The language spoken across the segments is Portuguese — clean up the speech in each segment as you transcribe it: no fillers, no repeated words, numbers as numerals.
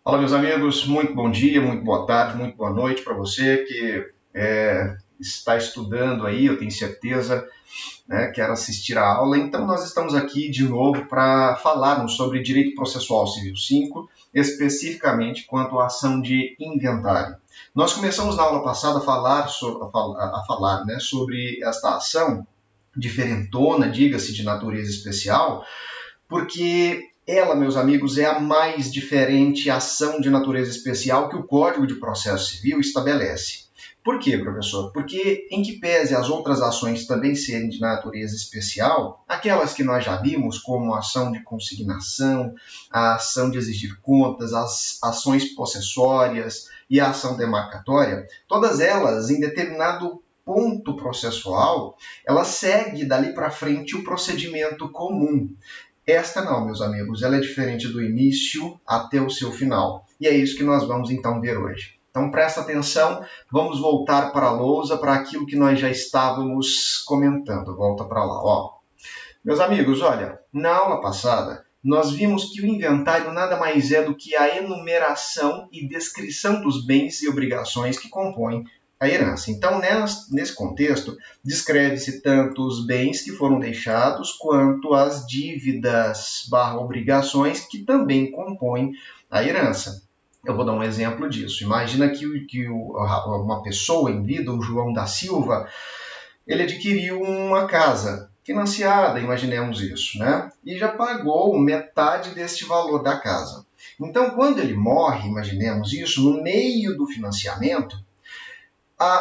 Fala, meus amigos, muito bom dia, muito boa tarde, muito boa noite para você que está estudando aí, eu tenho certeza, né, quer assistir a aula. Então, nós estamos aqui de novo para falarmos sobre Direito Processual Civil 5, especificamente quanto à ação de inventário. Nós começamos na aula passada a falar, né, sobre esta ação diferentona, diga-se, de natureza especial, porque ela, meus amigos, é a mais diferente ação de natureza especial que o Código de Processo Civil estabelece. Por quê, professor? Porque, em que pese as outras ações também serem de natureza especial, aquelas que nós já vimos, como a ação de consignação, a ação de exigir contas, as ações possessórias e a ação demarcatória, todas elas, em determinado ponto processual, ela segue dali para frente o procedimento comum. Esta não, meus amigos, ela é diferente do início até o seu final. E é isso que nós vamos então ver hoje. Então presta atenção, vamos voltar para a lousa, para aquilo que nós já estávamos comentando. Volta para lá, ó. Meus amigos, olha, na aula passada nós vimos que o inventário nada mais é do que a enumeração e descrição dos bens e obrigações que compõem a herança. Então, nesse contexto, descreve-se tanto os bens que foram deixados, quanto as dívidas/obrigações que também compõem a herança. Eu vou dar um exemplo disso. Imagina que uma pessoa em vida, o João da Silva, ele adquiriu uma casa financiada, imaginemos isso, né? E já pagou metade deste valor da casa. Então, quando ele morre, imaginemos isso, no meio do financiamento,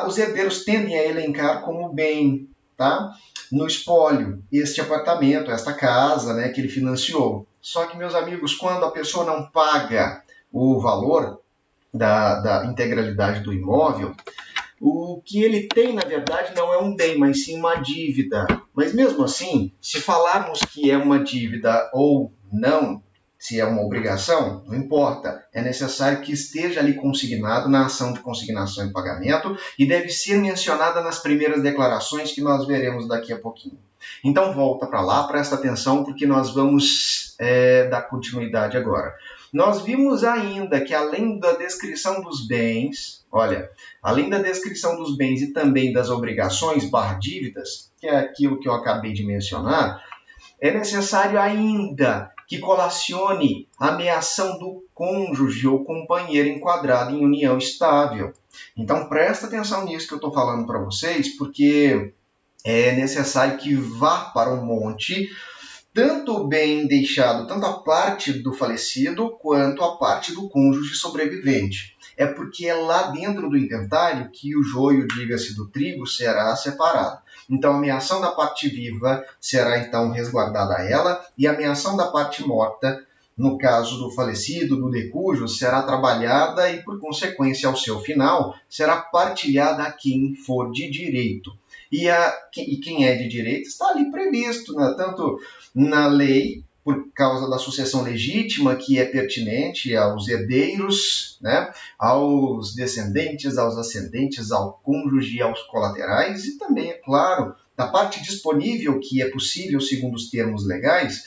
os herdeiros tendem a elencar como bem, tá? No espólio, este apartamento, esta casa, né, que ele financiou. Só que, meus amigos, quando a pessoa não paga o valor da integralidade do imóvel, o que ele tem, na verdade, não é um bem, mas sim uma dívida. Mas mesmo assim, se falarmos que é uma dívida ou não, se é uma obrigação, não importa. É necessário que esteja ali consignado na ação de consignação e pagamento e deve ser mencionada nas primeiras declarações que nós veremos daqui a pouquinho. Então volta para lá, presta atenção, porque nós vamos dar continuidade agora. Nós vimos ainda que além da descrição dos bens, olha, além da descrição dos bens e também das obrigações/dívidas, que é aquilo que eu acabei de mencionar, é necessário ainda que colacione a meação do cônjuge ou companheiro enquadrado em união estável. Então presta atenção nisso que eu estou falando para vocês, porque é necessário que vá para o monte tanto o bem deixado, tanto a parte do falecido, quanto a parte do cônjuge sobrevivente. É porque é lá dentro do inventário que o joio, diga-se, do trigo, será separado. Então, a ameação da parte viva será, então, resguardada a ela, e a ameação da parte morta, no caso do falecido, do decújo, será trabalhada e, por consequência, ao seu final, será partilhada a quem for de direito. E quem é de direito está ali previsto, né? Tanto na lei, por causa da sucessão legítima, que é pertinente aos herdeiros, né, aos descendentes, aos ascendentes, ao cônjuge e aos colaterais, e também, é claro, da parte disponível, que é possível segundo os termos legais,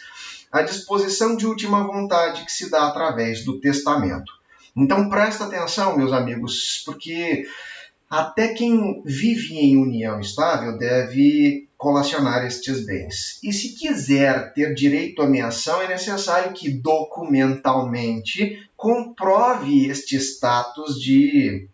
a disposição de última vontade que se dá através do testamento. Então presta atenção, meus amigos, porque até quem vive em união estável deve colacionar estes bens. E se quiser ter direito à meação, é necessário que documentalmente comprove este status de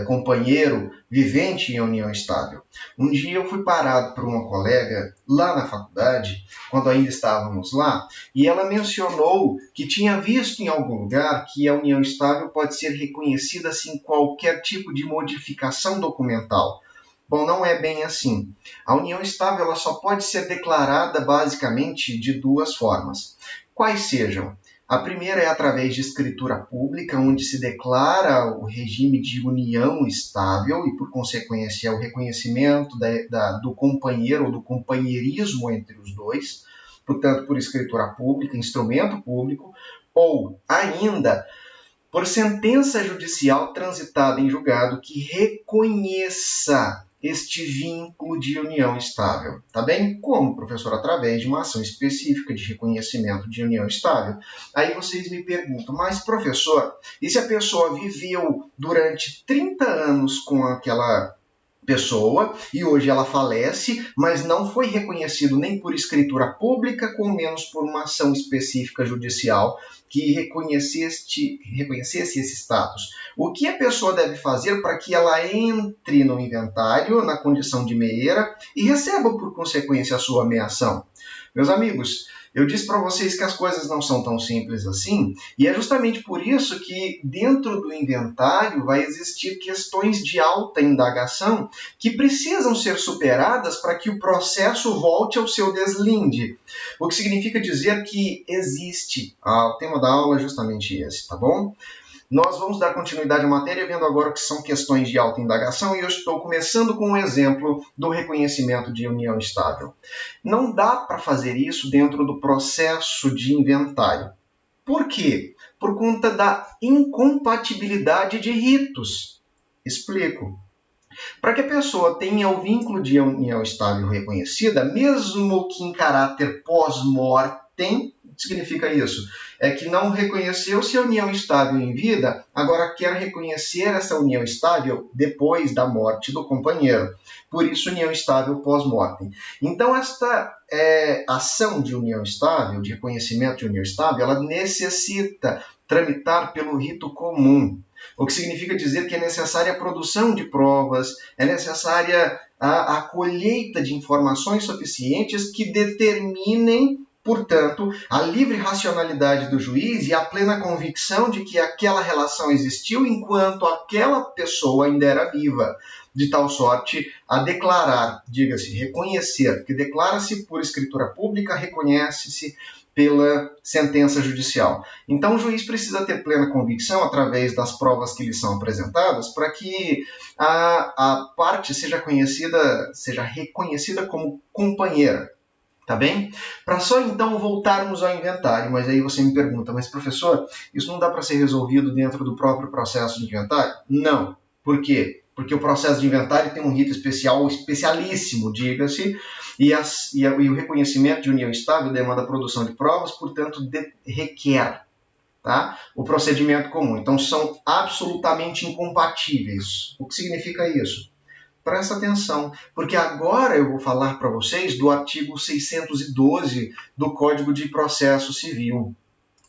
companheiro vivente em união estável. Um dia eu fui parado por uma colega lá na faculdade, quando ainda estávamos lá, e ela mencionou que tinha visto em algum lugar que a união estável pode ser reconhecida sem qualquer tipo de modificação documental. Bom, não é bem assim. A união estável ela só pode ser declarada basicamente de duas formas. Quais sejam? A primeira é através de escritura pública, onde se declara o regime de união estável e, por consequência, o reconhecimento do companheiro ou do companheirismo entre os dois, portanto, por escritura pública, instrumento público, ou ainda por sentença judicial transitada em julgado que reconheça este vínculo de união estável? Tá bem? Como, professor? Através de uma ação específica de reconhecimento de união estável. Aí vocês me perguntam, mas professor, e se a pessoa viveu durante 30 anos com aquela pessoa e hoje ela falece, mas não foi reconhecido nem por escritura pública, com menos por uma ação específica judicial que reconhecesse esse status? O que a pessoa deve fazer para que ela entre no inventário, na condição de meieira, e receba, por consequência, a sua meação? Meus amigos, eu disse para vocês que as coisas não são tão simples assim, e é justamente por isso que dentro do inventário vai existir questões de alta indagação que precisam ser superadas para que o processo volte ao seu deslinde. O que significa dizer que existe. O tema da aula é justamente esse, tá bom? Nós vamos dar continuidade à matéria vendo agora o que são questões de alta indagação e eu estou começando com um exemplo do reconhecimento de união estável. Não dá para fazer isso dentro do processo de inventário. Por quê? Por conta da incompatibilidade de ritos. Explico. Para que a pessoa tenha o vínculo de união estável reconhecida, mesmo que em caráter pós-mortem, o que significa isso? É que não reconheceu-se a união estável em vida, agora quer reconhecer essa união estável depois da morte do companheiro. Por isso, união estável pós-mortem. Então, esta ação de união estável, de reconhecimento de união estável, ela necessita tramitar pelo rito comum. O que significa dizer que é necessária a produção de provas, é necessária a colheita de informações suficientes que determinem, portanto, a livre racionalidade do juiz e a plena convicção de que aquela relação existiu enquanto aquela pessoa ainda era viva, de tal sorte a declarar, diga-se, reconhecer, porque declara-se por escritura pública, reconhece-se pela sentença judicial. Então, o juiz precisa ter plena convicção, através das provas que lhe são apresentadas, para que a parte seja reconhecida como companheira. Tá bem? Para só então voltarmos ao inventário, mas aí você me pergunta, mas professor, isso não dá para ser resolvido dentro do próprio processo de inventário? Não. Por quê? Porque o processo de inventário tem um rito especial, especialíssimo, diga-se, e o reconhecimento de união estável demanda a produção de provas, portanto, requer, tá, o procedimento comum. Então, são absolutamente incompatíveis. O que significa isso? Presta atenção, porque agora eu vou falar para vocês do artigo 612 do Código de Processo Civil.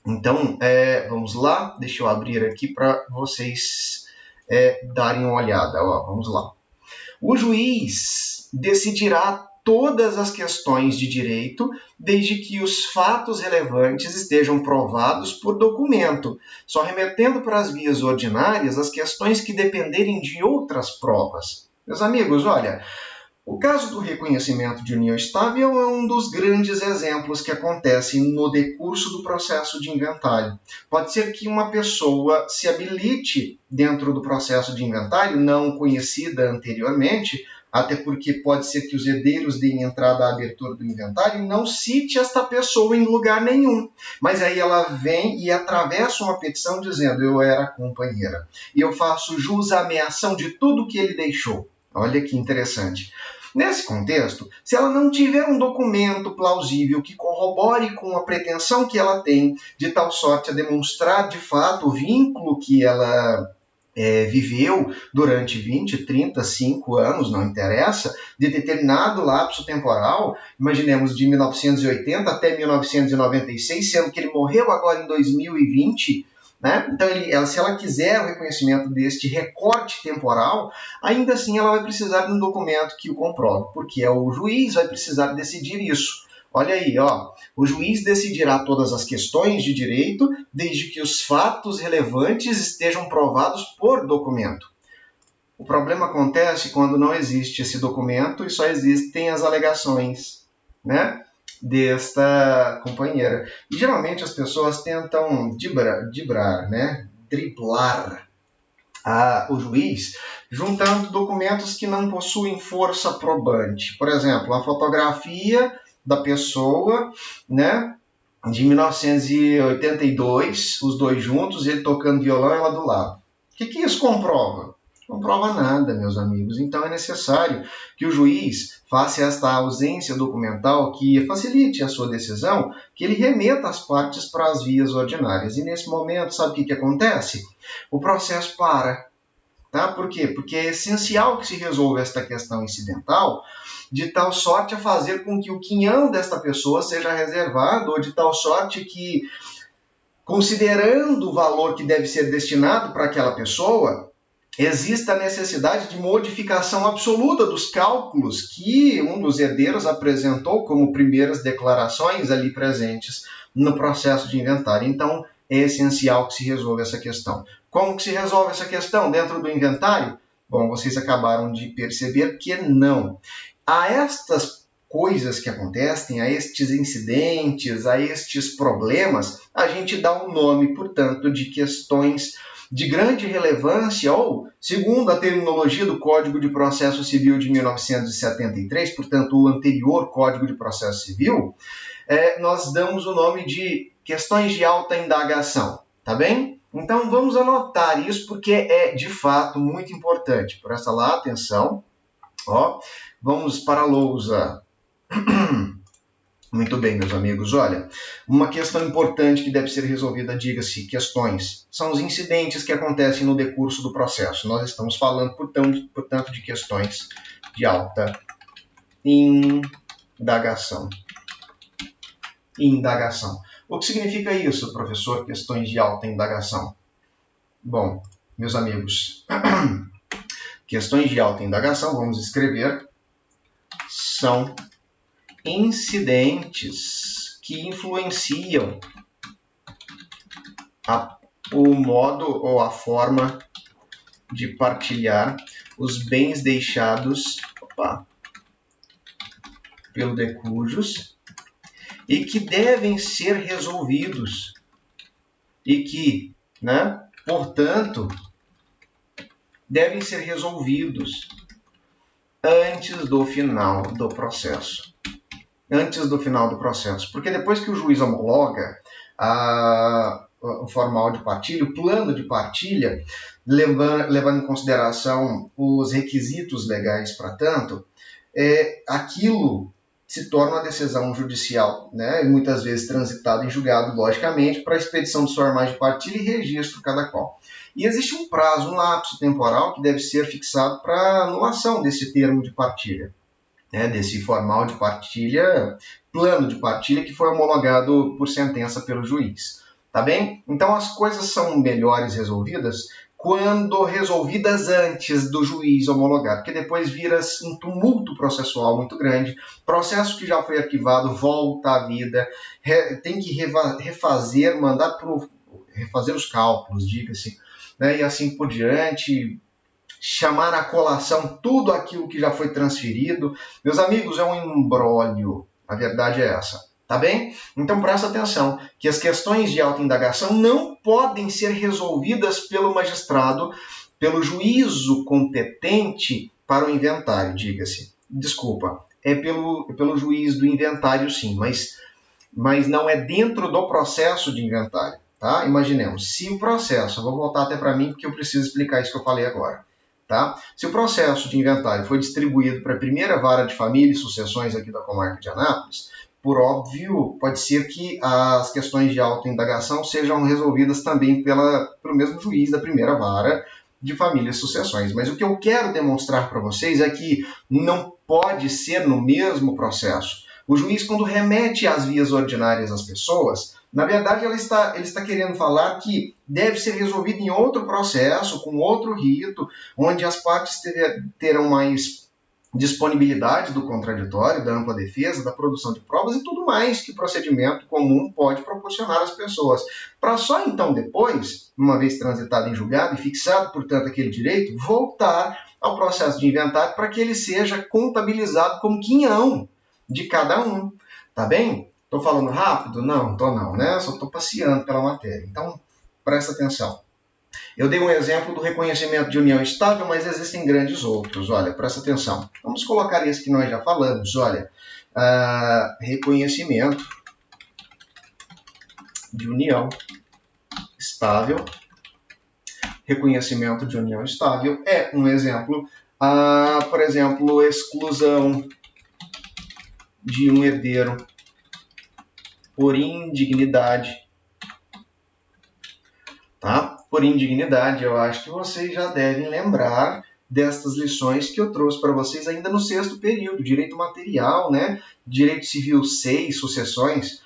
Então, vamos lá, deixa eu abrir aqui para vocês darem uma olhada. Vamos lá. O juiz decidirá todas as questões de direito, desde que os fatos relevantes estejam provados por documento, só remetendo para as vias ordinárias as questões que dependerem de outras provas. Meus amigos, olha, o caso do reconhecimento de união estável é um dos grandes exemplos que acontecem no decurso do processo de inventário. Pode ser que uma pessoa se habilite dentro do processo de inventário, não conhecida anteriormente, até porque pode ser que os herdeiros deem entrada à abertura do inventário e não cite esta pessoa em lugar nenhum. Mas aí ela vem e atravessa uma petição dizendo: eu era companheira e eu faço jus à meação de tudo que ele deixou. Olha que interessante. Nesse contexto, se ela não tiver um documento plausível que corrobore com a pretensão que ela tem, de tal sorte a demonstrar de fato o vínculo que ela viveu durante 20, 30, 5 anos, não interessa, de determinado lapso temporal, imaginemos de 1980 até 1996, sendo que ele morreu agora em 2020, né? Então, se ela quiser o reconhecimento deste recorte temporal, ainda assim ela vai precisar de um documento que o comprove, porque o juiz vai precisar decidir isso. Olha aí, o juiz decidirá todas as questões de direito, desde que os fatos relevantes estejam provados por documento. O problema acontece quando não existe esse documento e só existem as alegações, né, desta companheira. E geralmente as pessoas tentam driblar o juiz, juntando documentos que não possuem força probante. Por exemplo, a fotografia da pessoa, né, de 1982, os dois juntos, ele tocando violão e ela do lado. O que isso comprova? Não prova nada, meus amigos. Então é necessário que o juiz faça esta ausência documental que facilite a sua decisão, que ele remeta as partes para as vias ordinárias. E nesse momento, sabe o que acontece? O processo para. Tá? Por quê? Porque é essencial que se resolva esta questão incidental de tal sorte a fazer com que o quinhão desta pessoa seja reservado, ou de tal sorte que, considerando o valor que deve ser destinado para aquela pessoa, exista a necessidade de modificação absoluta dos cálculos que um dos herdeiros apresentou como primeiras declarações ali presentes no processo de inventário. Então, é essencial que se resolva essa questão. Como que se resolve essa questão dentro do inventário? Bom, vocês acabaram de perceber que não. A estas coisas que acontecem, a estes incidentes, a estes problemas, a gente dá um nome, portanto, de questões de grande relevância, ou, segundo a terminologia do Código de Processo Civil de 1973, portanto, o anterior Código de Processo Civil, nós damos o nome de questões de alta indagação, tá bem? Então, vamos anotar isso, porque é, de fato, muito importante. Presta lá atenção. Ó, vamos para a lousa. Muito bem, meus amigos. Olha, uma questão importante que deve ser resolvida, diga-se, questões, são os incidentes que acontecem no decurso do processo. Nós estamos falando, portanto, de questões de alta indagação. O que significa isso, professor, questões de alta indagação? Bom, meus amigos, questões de alta indagação, vamos escrever, são incidentes que influenciam o modo ou a forma de partilhar os bens deixados pelo de cujos e que devem ser resolvidos e que, portanto, devem ser resolvidos antes do final do processo. Porque depois que o juiz homologa o formal de partilha, o plano de partilha, levando em consideração os requisitos legais para tanto, aquilo se torna uma decisão judicial, e muitas vezes transitada em julgado, logicamente, para a expedição dos formais de partilha e registro cada qual. E existe um prazo, um lapso temporal que deve ser fixado para anulação desse termo de partilha, desse formal de partilha, plano de partilha que foi homologado por sentença pelo juiz. Tá bem? Então as coisas são melhores resolvidas quando resolvidas antes do juiz homologar, porque depois vira um tumulto processual muito grande, processo que já foi arquivado volta à vida, tem que refazer, refazer os cálculos, diga-se, e assim por diante, chamar à colação tudo aquilo que já foi transferido. Meus amigos, é um imbróglio, a verdade é essa. Tá bem? Então presta atenção que as questões de alta indagação não podem ser resolvidas pelo magistrado, pelo juízo competente para o inventário, diga-se. Desculpa, é pelo juiz do inventário sim, mas não é dentro do processo de inventário. Tá? Imaginemos, se o processo, eu vou voltar até para mim porque eu preciso explicar isso que eu falei agora. Tá? Se o processo de inventário foi distribuído para a primeira vara de família e sucessões aqui da comarca de Anápolis, por óbvio, pode ser que as questões de alta indagação sejam resolvidas também pelo mesmo juiz da primeira vara de família e sucessões. Mas o que eu quero demonstrar para vocês é que não pode ser no mesmo processo. O juiz, quando remete às vias ordinárias às pessoas, na verdade ele está querendo falar que deve ser resolvido em outro processo, com outro rito, onde as partes terão mais disponibilidade do contraditório, da ampla defesa, da produção de provas e tudo mais que o procedimento comum pode proporcionar às pessoas. Para só então depois, uma vez transitado em julgado e fixado, portanto, aquele direito, voltar ao processo de inventário para que ele seja contabilizado como quinhão de cada um. Tá bem? Estou falando rápido? Não, estou não, Só estou passeando pela matéria. Então, presta atenção. Eu dei um exemplo do reconhecimento de união estável, mas existem grandes outros. Olha, presta atenção. Vamos colocar esse que nós já falamos. Olha, reconhecimento de união estável, reconhecimento de união estável é um exemplo. Por exemplo, exclusão de um herdeiro por indignidade. Tá? Por indignidade, eu acho que vocês já devem lembrar destas lições que eu trouxe para vocês ainda no sexto período, direito material, né? Direito civil 6, sucessões.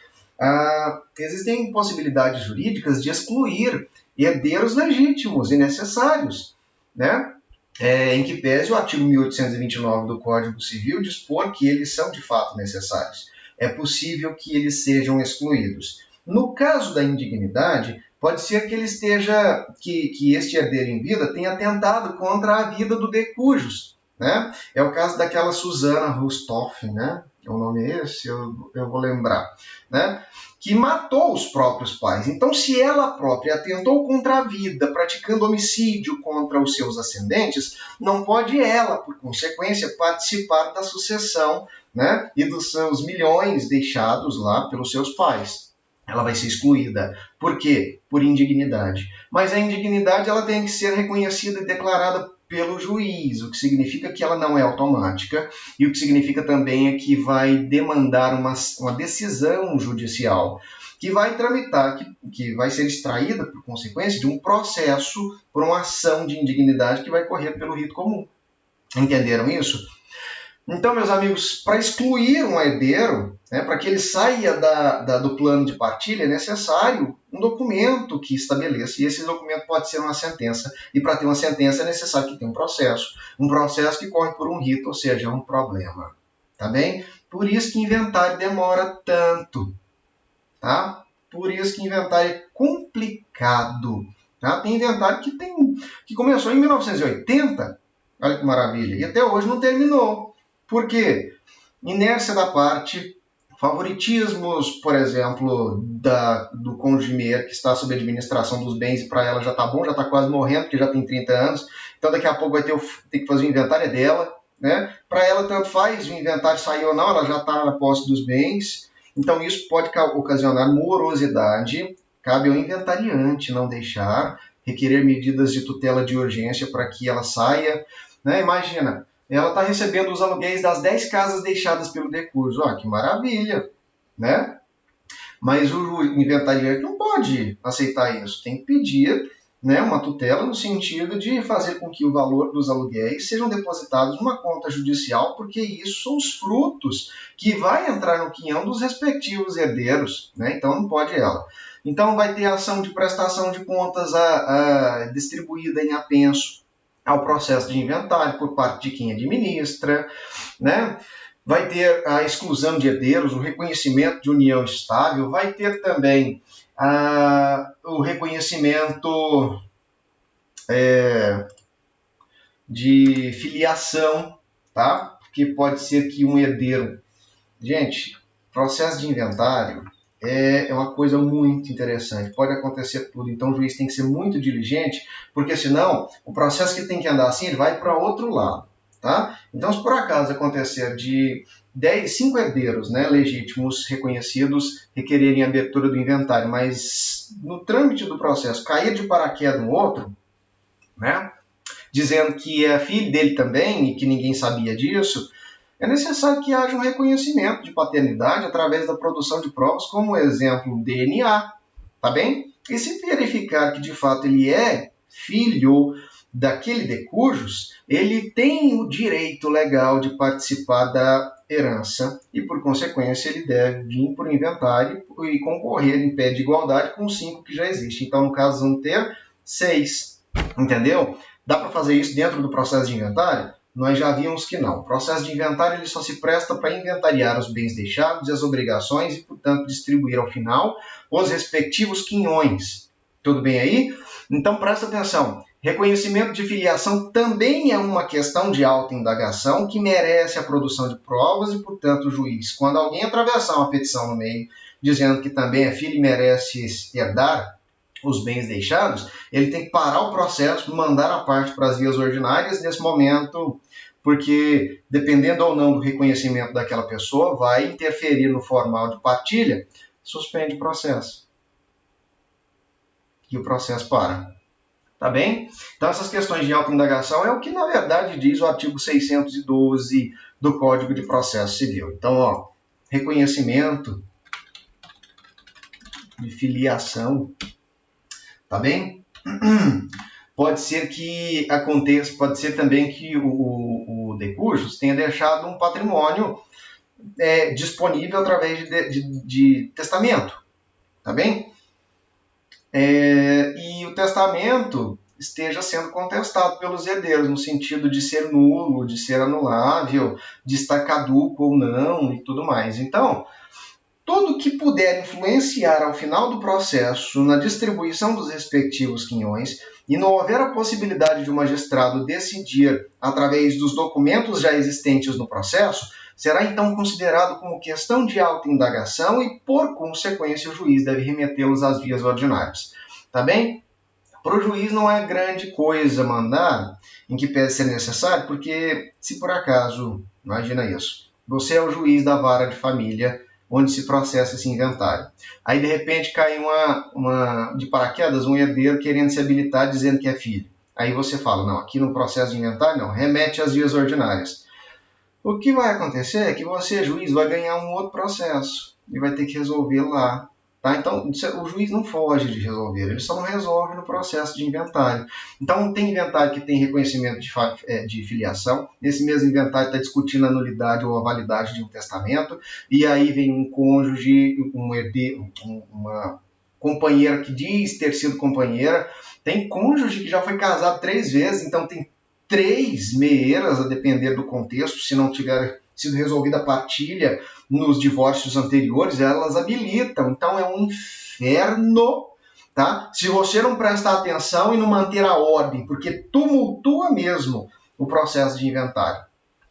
Existem possibilidades jurídicas de excluir herdeiros legítimos e necessários, né? Em que pese o artigo 1829 do Código Civil dispor que eles são de fato necessários. É possível que eles sejam excluídos. No caso da indignidade, pode ser que ele esteja, que este herdeiro em vida tenha atentado contra a vida do de cujus, né? É o caso daquela Susana Rustoff, né? O nome é esse, eu vou lembrar, né? Que matou os próprios pais. Então, se ela própria atentou contra a vida, praticando homicídio contra os seus ascendentes, não pode ela, por consequência, participar da sucessão, né? E dos seus milhões deixados lá pelos seus pais. Ela vai ser excluída. Por quê? Por indignidade. Mas a indignidade ela tem que ser reconhecida e declarada pelo juiz, o que significa que ela não é automática e o que significa também é que vai demandar uma decisão judicial que vai tramitar, que vai ser extraída por consequência de um processo por uma ação de indignidade que vai correr pelo rito comum. Entenderam isso? Então, meus amigos, para excluir um herdeiro, né, para que ele saia do plano de partilha, é necessário um documento que estabeleça, e esse documento pode ser uma sentença, e para ter uma sentença é necessário que tenha um processo que corre por um rito, ou seja, é um problema. Tá bem? Por isso que inventário demora tanto. Tá? Por isso que inventário é complicado. Tá? Tem inventário que começou em 1980, olha que maravilha, e até hoje não terminou. Por quê? Inércia da parte, favoritismos, por exemplo, do cônjuge que está sob administração dos bens e para ela já está bom, já está quase morrendo, porque já tem 30 anos, então daqui a pouco vai ter que fazer o inventário dela, né? Para ela tanto faz o inventário sair ou não, ela já está na posse dos bens, então isso pode ocasionar morosidade, cabe ao inventariante não deixar, requerer medidas de tutela de urgência para que ela saia, né? Imagina, ela está recebendo os aluguéis das 10 casas deixadas pelo decurso. Que maravilha, né? Mas o inventariante não pode aceitar isso. Tem que pedir, né, uma tutela no sentido de fazer com que o valor dos aluguéis sejam depositados numa conta judicial, porque isso são os frutos que vai entrar no quinhão dos respectivos herdeiros, né? Então não pode ela. Então vai ter ação de prestação de contas distribuída em apenso ao processo de inventário por parte de quem administra, né? Vai ter a exclusão de herdeiros, o reconhecimento de união estável, vai ter também o reconhecimento de filiação, tá? Porque pode ser que um herdeiro... Gente, processo de inventário é uma coisa muito interessante, pode acontecer tudo, então o juiz tem que ser muito diligente, porque senão o processo que tem que andar assim, ele vai para outro lado, tá? Então, se por acaso acontecer de 5 herdeiros, né, legítimos, reconhecidos, requererem a abertura do inventário, mas no trâmite do processo cair de paraquedas um outro, né, dizendo que é filho dele também e que ninguém sabia disso, é necessário que haja um reconhecimento de paternidade através da produção de provas, como exemplo, DNA, tá bem? E se verificar que de fato ele é filho daquele de cujos, ele tem o direito legal de participar da herança e, por consequência, ele deve vir por inventário e concorrer em pé de igualdade com os 5 que já existem. Então, no caso, vão ter 6, entendeu? Dá para fazer isso dentro do processo de inventário? Nós já vimos que não. O processo de inventário ele só se presta para inventariar os bens deixados e as obrigações e, portanto, distribuir ao final os respectivos quinhões. Tudo bem aí? Então, presta atenção. Reconhecimento de filiação também é uma questão de autoindagação que merece a produção de provas e, portanto, o juiz, quando alguém atravessar uma petição no meio dizendo que também é filho e merece herdar os bens deixados, ele tem que parar o processo, mandar a parte para as vias ordinárias nesse momento, porque dependendo ou não do reconhecimento daquela pessoa, vai interferir no formal de partilha, suspende o processo. E o processo para. Tá bem? Então, essas questões de autoindagação é o que, na verdade, diz o artigo 612 do Código de Processo Civil. Então, ó, reconhecimento de filiação, tá bem? Pode ser que aconteça, pode ser também que o de cujos tenha deixado um patrimônio disponível através de testamento, tá bem? E o testamento esteja sendo contestado pelos herdeiros, no sentido de ser nulo, de ser anulável, de estar caduco ou não e tudo mais. Então, tudo que puder influenciar ao final do processo na distribuição dos respectivos quinhões e não houver a possibilidade de o magistrado decidir através dos documentos já existentes no processo, será então considerado como questão de autoindagação e, por consequência, o juiz deve remetê-los às vias ordinárias. Tá bem? Para o juiz não é grande coisa mandar, em que pese ser necessário, porque se por acaso, imagina isso, você é o juiz da vara de família onde se processa esse inventário. Aí, de repente, cai de paraquedas um herdeiro querendo se habilitar dizendo que é filho. Aí você fala, não, aqui no processo de inventário, não, remete às vias ordinárias. O que vai acontecer é que você, juiz, vai ganhar um outro processo e vai ter que resolver lá. Tá? Então, o juiz não foge de resolver, ele só não resolve no processo de inventário. Então, tem inventário que tem reconhecimento de filiação, nesse mesmo inventário está discutindo a nulidade ou a validade de um testamento, e aí vem um cônjuge, um herdeiro, uma companheira que diz ter sido companheira, tem cônjuge que já foi casado 3 vezes, então tem 3 meeiras, a depender do contexto, se não tiver sido resolvida a partilha nos divórcios anteriores, elas habilitam. Então é um inferno, tá? Se você não prestar atenção e não manter a ordem, porque tumultua mesmo o processo de inventário.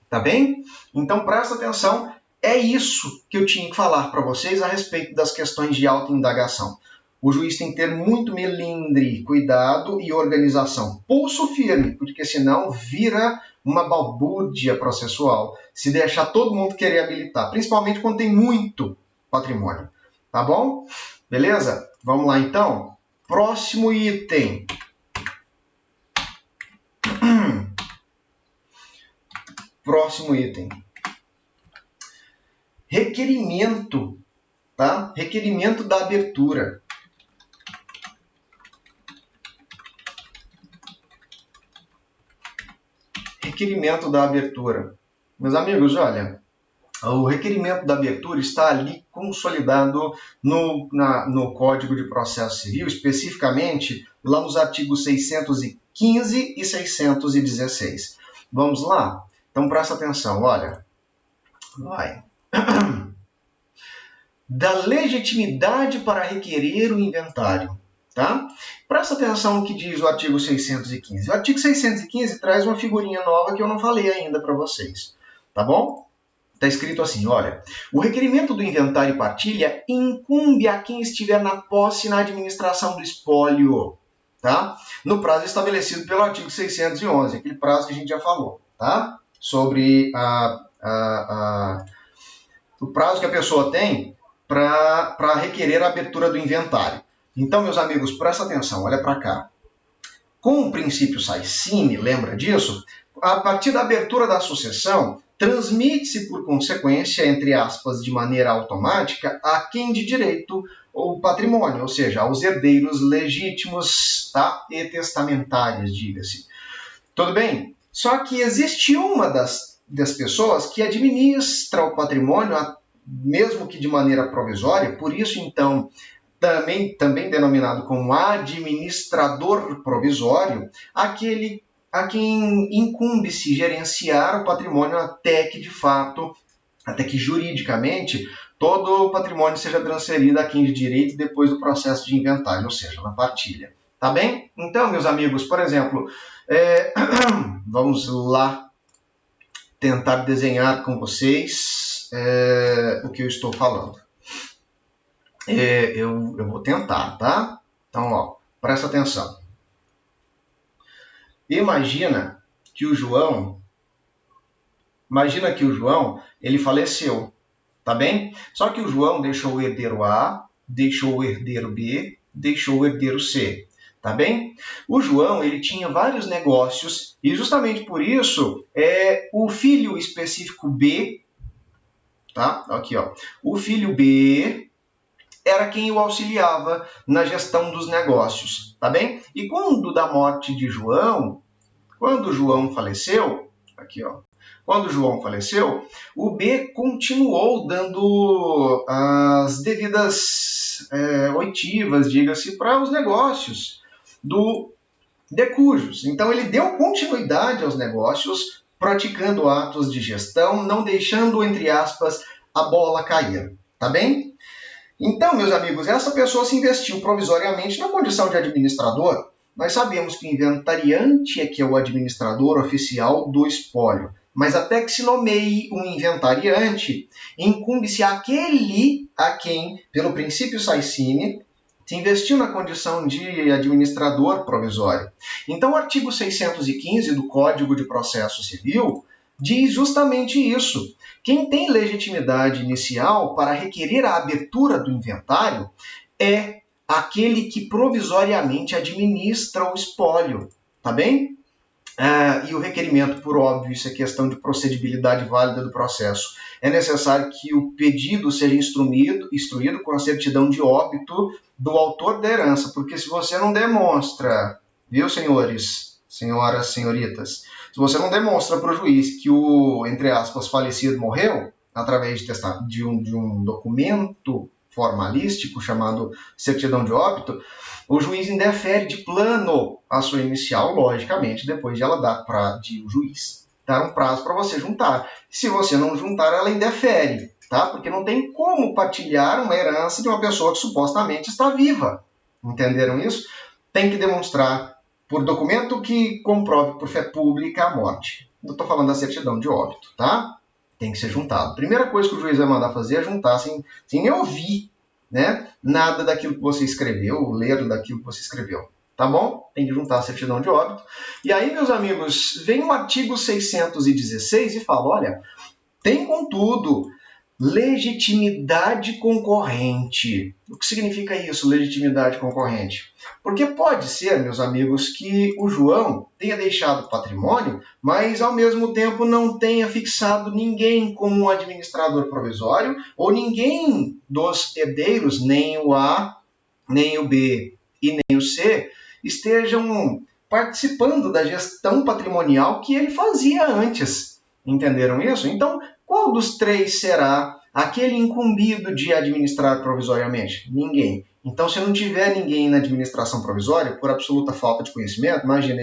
Tá bem? Então presta atenção, é isso que eu tinha que falar para vocês a respeito das questões de autoindagação. O juiz tem que ter muito melindre, cuidado e organização. Pulso firme, porque senão vira uma balbúrdia processual. Se deixar todo mundo querer habilitar, principalmente quando tem muito patrimônio. Tá bom? Beleza? Vamos lá então. Próximo item. Próximo item. Requerimento, tá? Requerimento da abertura. Requerimento da abertura. Meus amigos, olha, o requerimento da abertura está ali consolidado no Código de Processo Civil, especificamente lá nos artigos 615 e 616. Vamos lá? Então presta atenção, olha. Vai. Da legitimidade para requerer o inventário. Tá? Presta atenção no que diz o artigo 615. O artigo 615 traz uma figurinha nova que eu não falei ainda para vocês. Tá bom? Está escrito assim, olha, o requerimento do inventário e partilha incumbe a quem estiver na posse e na administração do espólio, tá? No prazo estabelecido pelo artigo 611, aquele prazo que a gente já falou, tá? Sobre o prazo que a pessoa tem para requerer a abertura do inventário. Então, meus amigos, presta atenção, olha para cá. Com o princípio Saicine, lembra disso? A partir da abertura da sucessão, transmite-se por consequência, entre aspas, de maneira automática, a quem de direito o patrimônio, ou seja, aos herdeiros legítimos, tá? E testamentários, diga-se. Tudo bem? Só que existe uma das pessoas que administra o patrimônio, mesmo que de maneira provisória, por isso, então, também denominado como administrador provisório, aquele a quem incumbe-se gerenciar o patrimônio até que juridicamente, todo o patrimônio seja transferido a quem de direito depois do processo de inventário, ou seja, na partilha. Tá bem? Então, meus amigos, por exemplo, vamos lá tentar desenhar com vocês o que eu estou falando. Eu vou tentar, tá? Então, ó, presta atenção. Imagina que o João, ele faleceu, tá bem? Só que o João deixou o herdeiro A, deixou o herdeiro B, deixou o herdeiro C. tá bem? O João, ele tinha vários negócios e justamente por isso o filho específico B, tá? Aqui, ó. O filho B era quem o auxiliava na gestão dos negócios, tá bem? E quando da morte de João, quando João faleceu, aqui, ó. Quando João faleceu, o B continuou dando as devidas oitivas, diga-se, para os negócios do Decujos. Então, ele deu continuidade aos negócios, praticando atos de gestão, não deixando, entre aspas, a bola cair. Tá bem? Então, meus amigos, essa pessoa se investiu provisoriamente na condição de administrador. Nós sabemos que o inventariante é que é o administrador oficial do espólio. Mas até que se nomeie um inventariante, incumbe-se àquele a quem, pelo princípio Saicine, se investiu na condição de administrador provisório. Então, o artigo 615 do Código de Processo Civil diz justamente isso. Quem tem legitimidade inicial para requerer a abertura do inventário é aquele que provisoriamente administra o espólio, tá bem? E o requerimento, por óbvio, isso é questão de procedibilidade válida do processo. É necessário que o pedido seja instruído com a certidão de óbito do autor da herança, porque se você não demonstra, viu, senhores, senhoras, senhoritas, se você não demonstra para o juiz que o, entre aspas, falecido morreu, através de um documento formalístico chamado certidão de óbito, o juiz indefere de plano a sua inicial, logicamente, depois de ela dar para o juiz dar um prazo para você juntar. Se você não juntar, ela indefere, tá? Porque não tem como partilhar uma herança de uma pessoa que supostamente está viva. Entenderam isso? Tem que demonstrar por documento que comprove por fé pública a morte. Eu estou falando da certidão de óbito, tá? Tem que ser juntado. Primeira coisa que o juiz vai mandar fazer é juntar sem nem ouvir, né, nada daquilo que você escreveu, ler daquilo que você escreveu. Tá bom? Tem que juntar a certidão de óbito. E aí, meus amigos, vem o artigo 616 e fala, olha, tem, contudo, legitimidade concorrente. O que significa isso, legitimidade concorrente? Porque pode ser, meus amigos, que o João tenha deixado patrimônio, mas ao mesmo tempo não tenha fixado ninguém como administrador provisório, ou ninguém dos herdeiros, nem o A, nem o B e nem o C, estejam participando da gestão patrimonial que ele fazia antes. Entenderam isso? Então, qual dos três será aquele incumbido de administrar provisoriamente? Ninguém. Então, se não tiver ninguém na administração provisória, por absoluta falta de conhecimento, imagina,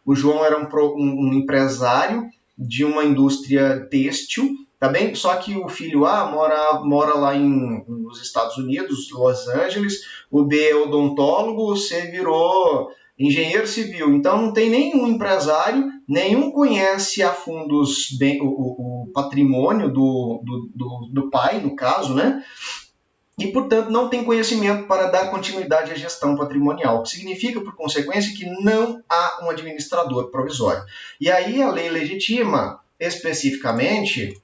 o João era um empresário de uma indústria têxtil, tá bem? Só que o filho A mora lá nos Estados Unidos, Los Angeles, o B é odontólogo, o C virou engenheiro civil. Então, não tem nenhum empresário, nenhum conhece a fundo o patrimônio do pai, no caso, né? E, portanto, não tem conhecimento para dar continuidade à gestão patrimonial, o que significa, por consequência, que não há um administrador provisório. E aí a lei legitima, especificamente,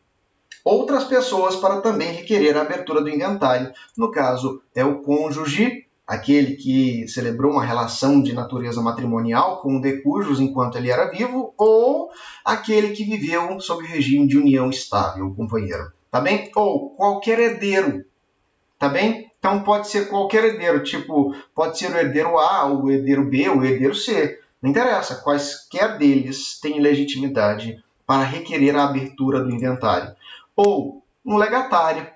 outras pessoas para também requerer a abertura do inventário. No caso, é o cônjuge, aquele que celebrou uma relação de natureza matrimonial com o decujus enquanto ele era vivo, ou aquele que viveu sob regime de união estável, o companheiro, tá bem? Ou qualquer herdeiro, tá bem? Então pode ser qualquer herdeiro, tipo, pode ser o herdeiro A, o herdeiro B, o herdeiro C, não interessa, quaisquer deles têm legitimidade para requerer a abertura do inventário. Ou um legatário.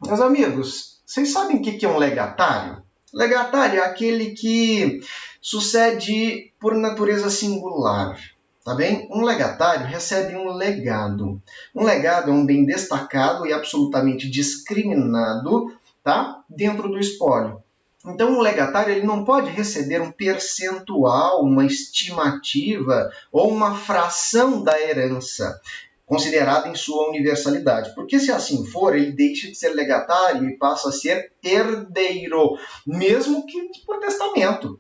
Meus amigos, vocês sabem o que é um legatário? Legatário é aquele que sucede por natureza singular, tá bem? Um legatário recebe um legado. Um legado é um bem destacado e absolutamente discriminado, tá? Dentro do espólio. Então, um legatário ele não pode receber um percentual, uma estimativa ou uma fração da herança, considerada em sua universalidade. Porque se assim for, ele deixa de ser legatário e passa a ser herdeiro, mesmo que por testamento.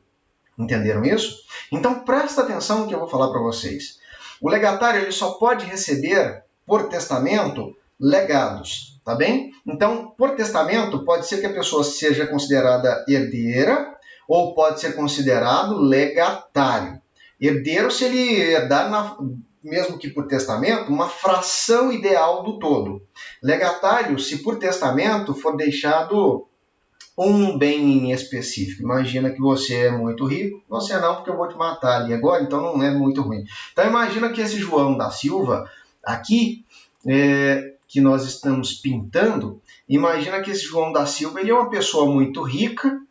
Entenderam isso? Então presta atenção no que eu vou falar para vocês. O legatário ele só pode receber por testamento legados, tá bem? Então, por testamento, pode ser que a pessoa seja considerada herdeira ou pode ser considerado legatário. Herdeiro se ele herdar, mesmo que por testamento, uma fração ideal do todo. Legatário se por testamento for deixado um bem específico. Imagina que você é muito rico, você não, porque eu vou te matar ali agora, então não é muito ruim. Então imagina que esse João da Silva, aqui, que nós estamos pintando, imagina que esse João da Silva, ele é uma pessoa muito rica,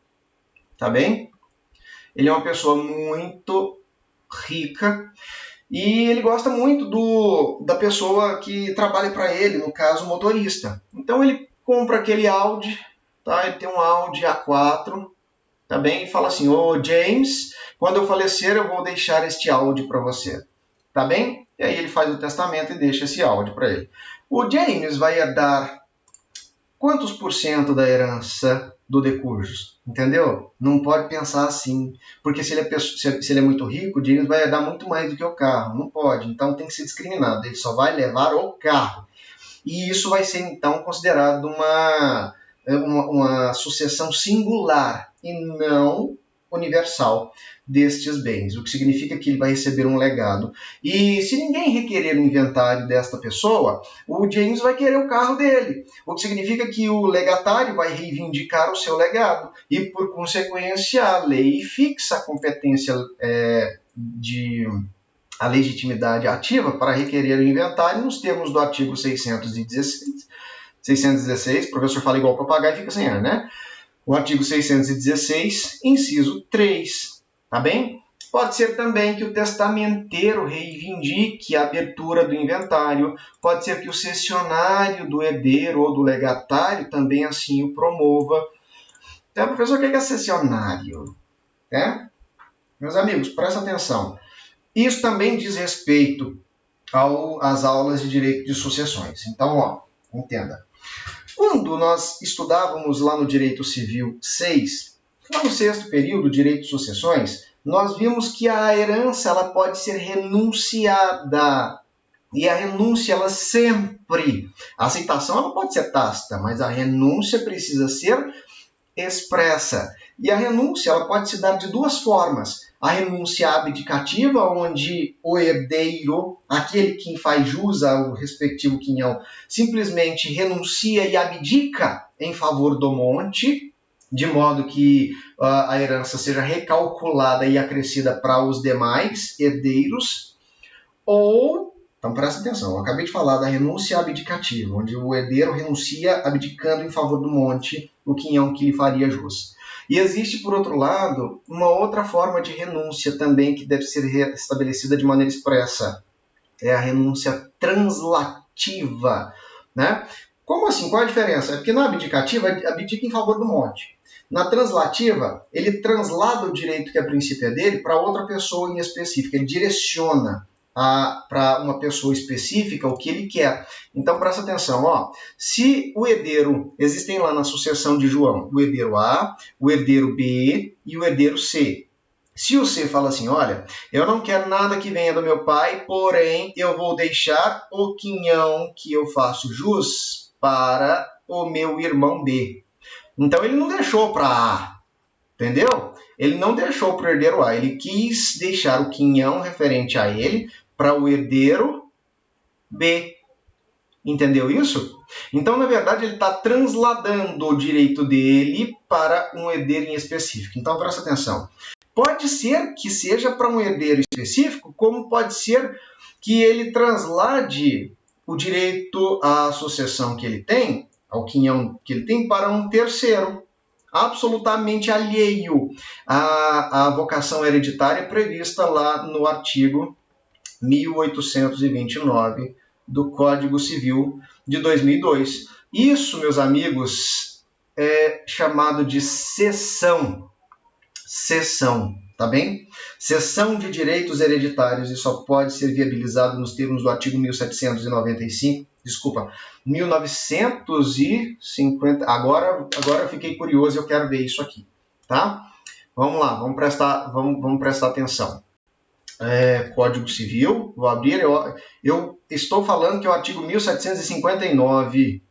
tá bem? Ele é uma pessoa muito rica e ele gosta muito da pessoa que trabalha para ele, no caso, o motorista. Então ele compra aquele Audi, tá? Ele tem um Audi A4, tá bem? E fala assim: ô James, quando eu falecer eu vou deixar este Audi para você, tá bem? E aí ele faz o testamento e deixa esse Audi para ele. O James vai herdar quantos por cento da herança do Decursos? Entendeu? Não pode pensar assim, porque se ele é muito rico, o James vai herdar muito mais do que o carro. Não pode, então tem que ser discriminado. Ele só vai levar o carro. E isso vai ser, então, considerado uma sucessão singular e não universal destes bens, o que significa que ele vai receber um legado. E se ninguém requerer o inventário desta pessoa, o James vai querer o carro dele, o que significa que o legatário vai reivindicar o seu legado e, por consequência, a lei fixa a competência a legitimidade ativa para requerer o inventário nos termos do artigo 616, o professor fala igual papagaio e fica sem ar, né? O artigo 616, inciso 3, tá bem? Pode ser também que o testamenteiro reivindique a abertura do inventário, pode ser que o cessionário do herdeiro ou do legatário também assim o promova. Então, professor, o que é cessionário? Meus amigos, presta atenção. Isso também diz respeito às aulas de direito de sucessões. Então, entenda. Quando nós estudávamos lá no Direito Civil 6, lá no sexto período, Direito de Sucessões, nós vimos que a herança ela pode ser renunciada. E a renúncia, ela sempre... A aceitação ela pode ser tácita, mas a renúncia precisa ser expressa. E a renúncia ela pode se dar de duas formas. A renúncia abdicativa, onde o herdeiro, aquele que faz jus ao respectivo quinhão, simplesmente renuncia e abdica em favor do monte, de modo que a herança seja recalculada e acrescida para os demais herdeiros. Ou, então presta atenção, eu acabei de falar da renúncia abdicativa, onde o herdeiro renuncia abdicando em favor do monte, o quinhão que lhe faria jus. E existe, por outro lado, uma outra forma de renúncia também que deve ser estabelecida de maneira expressa. É a renúncia translativa, né? Como assim? Qual a diferença? É porque na abdicativa, abdica em favor do monte. Na translativa, ele translada o direito que a princípio é dele para outra pessoa em específico. Ele direciona para uma pessoa específica o que ele quer. Então, presta atenção. Se o herdeiro, existem lá na sucessão de João, o herdeiro A, o herdeiro B e o herdeiro C. Se o C fala assim, olha, eu não quero nada que venha do meu pai, porém eu vou deixar o quinhão que eu faço jus para o meu irmão B. Então, ele não deixou para A, entendeu? Ele não deixou para o herdeiro A, ele quis deixar o quinhão referente a ele para o herdeiro B. Entendeu isso? Então, na verdade, ele está transladando o direito dele para um herdeiro em específico. Então, presta atenção. Pode ser que seja para um herdeiro específico, como pode ser que ele translade o direito à sucessão que ele tem, ao quinhão que ele tem, para um terceiro, absolutamente alheio à vocação hereditária prevista lá no artigo 1829 do Código Civil de 2002. Isso, meus amigos, é chamado de cessão. Cessão, tá bem? Cessão de direitos hereditários e só pode ser viabilizado nos termos do artigo 1950. Agora eu fiquei curioso e eu quero ver isso aqui, tá? Vamos lá, vamos prestar atenção. Código Civil, vou abrir, eu estou falando que é o artigo 1759,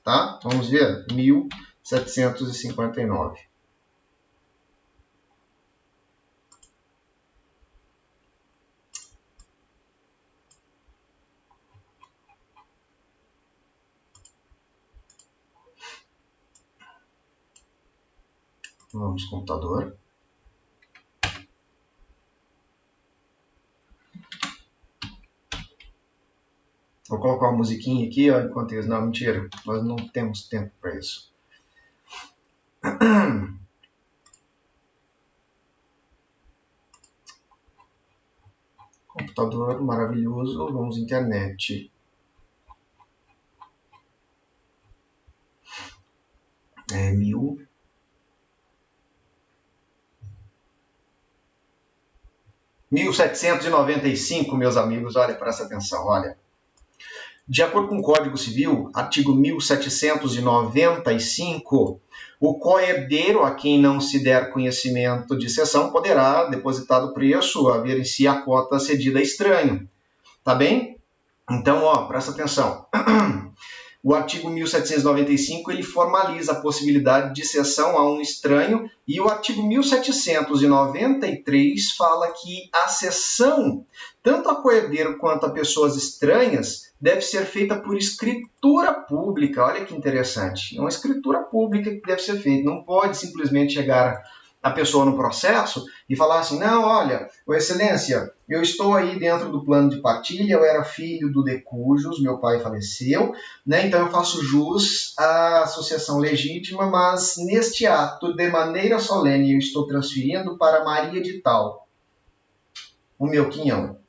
tá? Vamos ver, 1759. Vamos, computador. Vou colocar uma musiquinha aqui, ó, enquanto isso. Não, mentira. Nós não temos tempo para isso. Computador maravilhoso. Vamos, internet. É 1795, meus amigos. Olha, presta atenção, olha. De acordo com o Código Civil, artigo 1795, o coerdeiro a quem não se der conhecimento de cessão poderá, depositado o preço, haver em si a cota cedida a estranho. Tá bem? Então, ó, presta atenção. O artigo 1795 ele formaliza a possibilidade de cessão a um estranho e o artigo 1793 fala que a cessão, tanto a coerdeiro quanto a pessoas estranhas, deve ser feita por escritura pública. Olha que interessante. É uma escritura pública que deve ser feita. Não pode simplesmente chegar a pessoa no processo e falar assim, não, olha, excelência, eu estou aí dentro do plano de partilha, eu era filho do decujus, meu pai faleceu, né, então eu faço jus à associação legítima, mas neste ato, de maneira solene, eu estou transferindo para Maria de Tal o meu quinhão.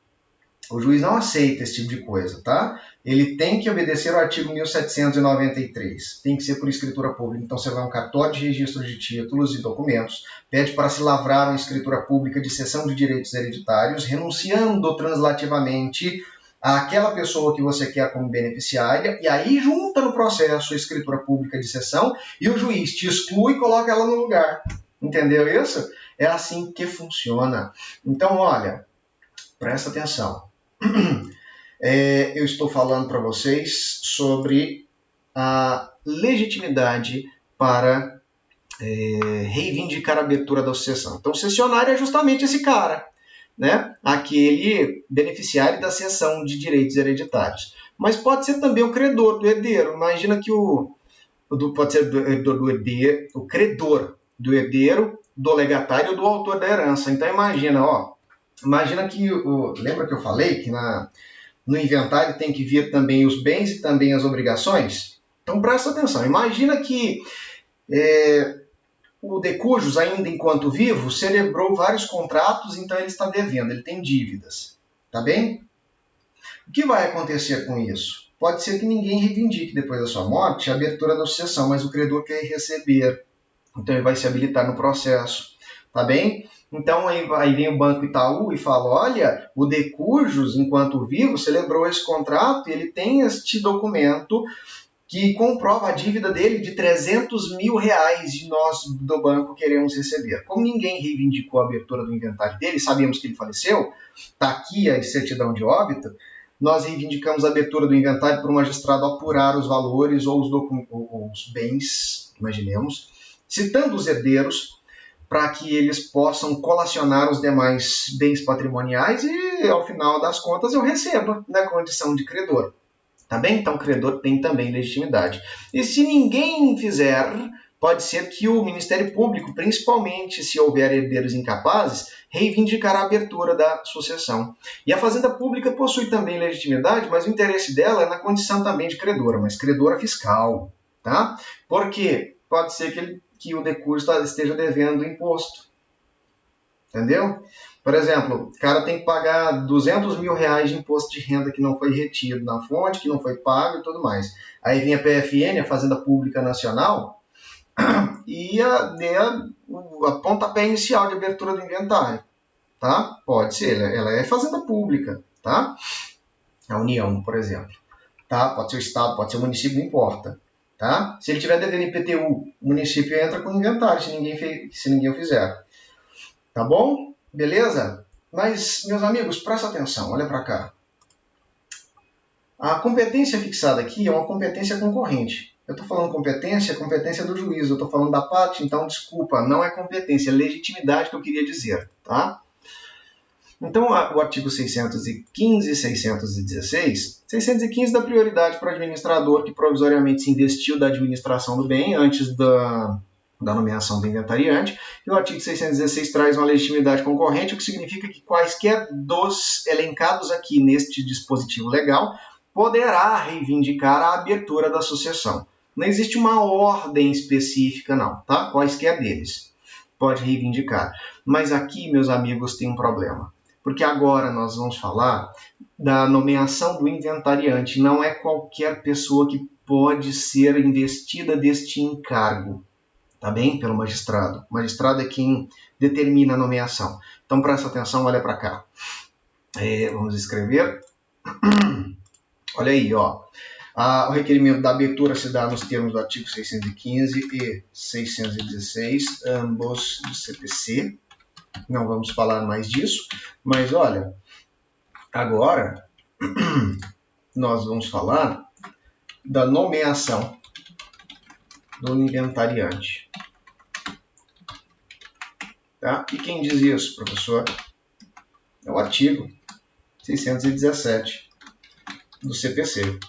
O juiz não aceita esse tipo de coisa, tá? Ele tem que obedecer ao artigo 1793. Tem que ser por escritura pública. Então, você vai a um cartório de registro de títulos e documentos, pede para se lavrar uma escritura pública de cessão de direitos hereditários, renunciando translativamente àquela pessoa que você quer como beneficiária, e aí junta no processo a escritura pública de cessão e o juiz te exclui e coloca ela no lugar. Entendeu isso? É assim que funciona. Então, olha, presta atenção. Eu estou falando para vocês sobre a legitimidade para reivindicar a abertura da sucessão. Então, o cessionário é justamente esse cara, né? Aquele beneficiário da cessão de direitos hereditários. Mas pode ser também o credor do herdeiro. Imagina que pode ser do herdeiro, o credor do herdeiro, do legatário ou do autor da herança. Então, imagina que, lembra que eu falei que no inventário tem que vir também os bens e também as obrigações? Então presta atenção, imagina que o decujus, ainda enquanto vivo, celebrou vários contratos, então ele está devendo, ele tem dívidas, tá bem? O que vai acontecer com isso? Pode ser que ninguém reivindique depois da sua morte a abertura da sucessão, mas o credor quer receber, então ele vai se habilitar no processo, tá bem? Então, aí vem o Banco Itaú e fala, olha, o decujus, enquanto vivo, celebrou esse contrato e ele tem este documento que comprova a dívida dele de R$300 mil e nós do banco queremos receber. Como ninguém reivindicou a abertura do inventário dele, sabemos que ele faleceu, está aqui a certidão de óbito, nós reivindicamos a abertura do inventário para o magistrado apurar os valores ou os bens, imaginemos, citando os herdeiros, para que eles possam colacionar os demais bens patrimoniais e, ao final das contas, eu receba na condição de credor. Tá bem? Então, o credor tem também legitimidade. E se ninguém fizer, pode ser que o Ministério Público, principalmente se houver herdeiros incapazes, reivindicará a abertura da sucessão. E a Fazenda Pública possui também legitimidade, mas o interesse dela é na condição também de credora, mas credora fiscal. Tá? Por quê? Pode ser que o decurso esteja devendo imposto. Entendeu? Por exemplo, o cara tem que pagar R$200 mil de imposto de renda que não foi retido na fonte, que não foi pago e tudo mais. Aí vem a PFN, a Fazenda Pública Nacional, e a pontapé inicial de abertura do inventário. Tá? Pode ser, ela é Fazenda Pública. Tá? A União, por exemplo. Tá? Pode ser o Estado, pode ser o município, não importa. Tá? Se ele tiver devendo IPTU, o município entra com o inventário, se ninguém o fizer. Tá bom? Beleza? Mas, meus amigos, presta atenção, olha para cá. A competência fixada aqui é uma competência concorrente. Eu estou falando competência do juiz, eu estou falando da parte, então, desculpa, não é competência, é legitimidade que eu queria dizer, tá? Então, o artigo 615 e 616, 615 dá prioridade para o administrador que provisoriamente se investiu da administração do bem antes da nomeação do inventariante, e o artigo 616 traz uma legitimidade concorrente, o que significa que quaisquer dos elencados aqui neste dispositivo legal poderá reivindicar a abertura da sucessão. Não existe uma ordem específica, não, tá? Quaisquer deles pode reivindicar. Mas aqui, meus amigos, tem um problema, porque agora nós vamos falar da nomeação do inventariante. Não é qualquer pessoa que pode ser investida deste encargo, tá bem? Pelo magistrado. O magistrado é quem determina a nomeação. Então, presta atenção, olha para cá. Vamos escrever. Olha aí, ó. O requerimento da abertura se dá nos termos do artigo 615 e 616, ambos do CPC. Não vamos falar mais disso, mas olha, agora nós vamos falar da nomeação do inventariante. Tá? E quem diz isso, professor? É o artigo 617 do CPC.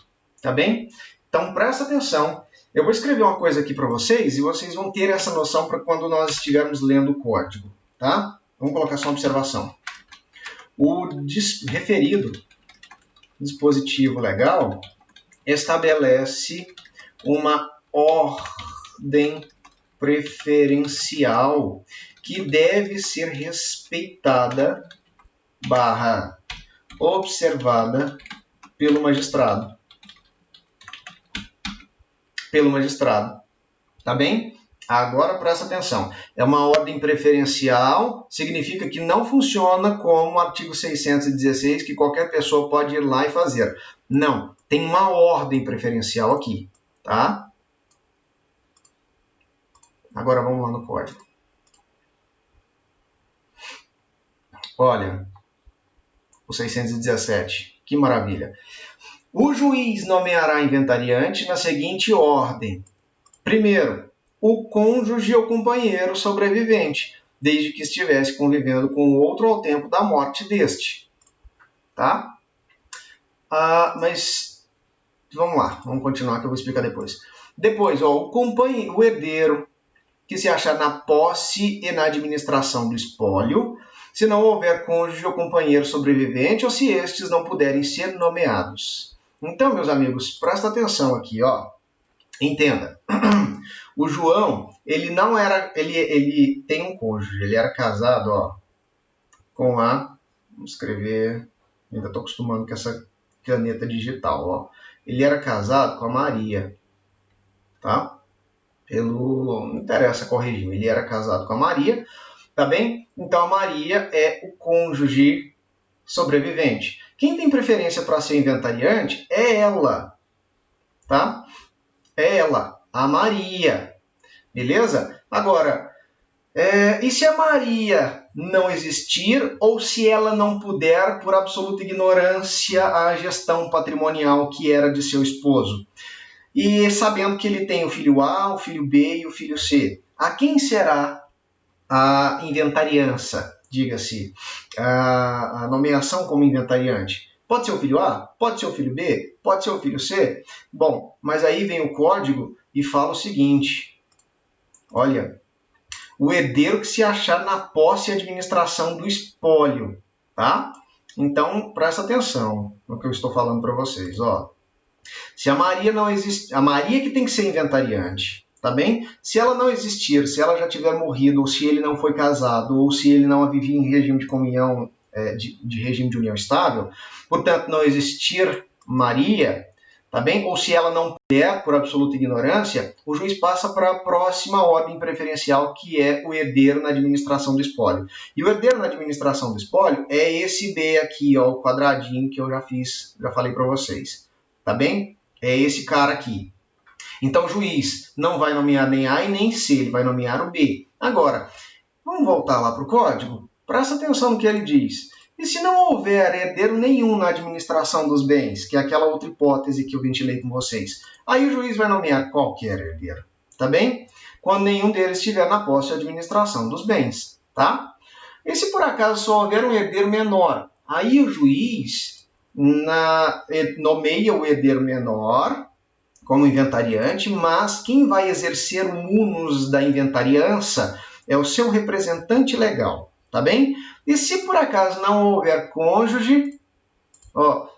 Tá bem? Então, presta atenção. Eu vou escrever uma coisa aqui para vocês e vocês vão ter essa noção para quando nós estivermos lendo o código. Tá? Vamos colocar só uma observação. O referido dispositivo legal estabelece uma ordem preferencial que deve ser respeitada / observada pelo magistrado. Tá bem? Agora presta atenção. É uma ordem preferencial, significa que não funciona como o artigo 616, que qualquer pessoa pode ir lá e fazer. Não, tem uma ordem preferencial aqui, tá? Agora vamos lá no código. Olha, o 617, que maravilha. O juiz nomeará inventariante na seguinte ordem. Primeiro, o cônjuge ou companheiro sobrevivente, desde que estivesse convivendo com o outro ao tempo da morte deste. Tá? Mas vamos lá, vamos continuar que eu vou explicar depois. Depois, ó, o herdeiro que se achar na posse e na administração do espólio, se não houver cônjuge ou companheiro sobrevivente ou se estes não puderem ser nomeados. Então, meus amigos, presta atenção aqui, ó. Entenda. O João, ele não era, ele tem um cônjuge, ele era casado, ó, com a, vamos escrever, ainda estou acostumando com essa caneta digital, ó. Ele era casado com a Maria, tá? Não interessa qual regime, ele era casado com a Maria, tá bem? Então a Maria é o cônjuge sobrevivente. Quem tem preferência para ser inventariante é ela, tá? É ela, a Maria, beleza? Agora, e se a Maria não existir ou se ela não puder, por absoluta ignorância, a gestão patrimonial que era de seu esposo? E sabendo que ele tem o filho A, o filho B e o filho C, a quem será a inventariança, diga-se, a nomeação como inventariante? Pode ser o filho A? Pode ser o filho B? Pode ser o filho C? Bom, mas aí vem o código e fala o seguinte, olha, o herdeiro que se achar na posse e administração do espólio, tá? Então, presta atenção no que eu estou falando para vocês, ó. Se a Maria não existe, a Maria que tem que ser inventariante, tá bem? Se ela não existir, se ela já tiver morrido, ou se ele não foi casado, ou se ele não vivia em regime de comunhão, de regime de união estável, portanto, não existir Maria, tá bem? Ou se ela não puder, por absoluta ignorância, o juiz passa para a próxima ordem preferencial, que é o herdeiro na administração do espólio. E o herdeiro na administração do espólio é esse B aqui, ó, o quadradinho que eu já falei para vocês. Tá bem? É esse cara aqui. Então, o juiz não vai nomear nem A e nem C, ele vai nomear o B. Agora, vamos voltar lá para o código? Presta atenção no que ele diz. E se não houver herdeiro nenhum na administração dos bens, que é aquela outra hipótese que eu ventilei com vocês, aí o juiz vai nomear qualquer herdeiro. Tá bem? Quando nenhum deles estiver na posse e administração dos bens. Tá? E se por acaso só houver um herdeiro menor, aí o juiz nomeia o herdeiro menor, como inventariante, mas quem vai exercer o munus da inventariança é o seu representante legal, tá bem? E se por acaso não houver cônjuge,